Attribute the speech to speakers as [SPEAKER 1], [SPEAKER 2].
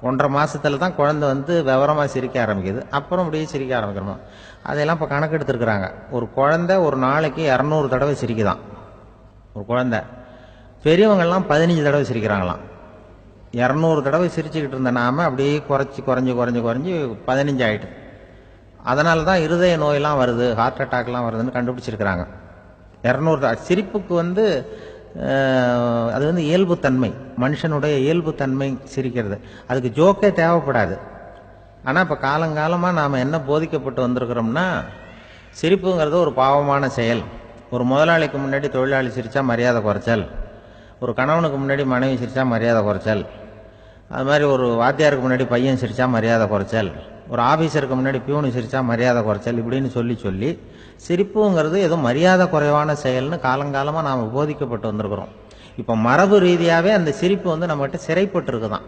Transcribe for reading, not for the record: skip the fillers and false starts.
[SPEAKER 1] 1.5 மாசத்துல தான் குழந்தை வந்து விவரமாக சிரிக்க ஆரம்பிக்குது. அப்புறம் அப்படியே சிரிக்க ஆரம்பிக்கிறோமா. அதெல்லாம் இப்போ கணக்கு எடுத்துருக்குறாங்க. ஒரு குழந்தை ஒரு நாளைக்கு 200 தடவை சிரிக்குதான் ஒரு குழந்தை. பெரியவங்கள்லாம் 15 தடவை சிரிக்கிறாங்களாம். 200 தடவை சிரிச்சுக்கிட்டு இருந்த நாம அப்படியே குறைஞ்சி 15 ஆயிட்டு. அதனால தான் இருதய நோயெல்லாம் வருது, ஹார்ட் அட்டாக்லாம் வருதுன்னு கண்டுபிடிச்சிருக்கிறாங்க. 200 சிரிப்புக்கு வந்து அது வந்து இயல்புத்தன்மை, மனுஷனுடைய இயல்புத்தன்மை சிரிக்கிறது. அதுக்கு ஜோக்கே தேவைப்படாது. ஆனால் இப்போ காலங்காலமாக நாம் என்ன போதிக்கப்பட்டு வந்திருக்கிறோம்னா, சிரிப்புங்கிறது ஒரு பாவமான செயல். ஒரு முதலாளிக்கு முன்னாடி தொழிலாளி சிரித்தா மரியாதை குறைச்சல், ஒரு கணவனுக்கு முன்னாடி மனைவி சிரித்தா மரியாதை குறைச்சல், அது மாதிரி ஒரு வாத்தியாருக்கு முன்னாடி பையன் சிரித்தா மரியாதை குறைச்சல், ஒரு ஆஃபீஸருக்கு முன்னாடி பியூனு சிரித்தா மரியாதை குறைச்சல், இப்படின்னு சொல்லி சிரிப்புங்கிறது ஏதோ மரியாதை குறைவான செயல்னு காலங்காலமாக நாம் போதிக்கப்பட்டு வந்திருக்கிறோம். இப்போ மரபு ரீதியாகவே அந்த சிரிப்பு வந்து நம்மகிட்ட சிறைப்பட்டு இருக்குதான்.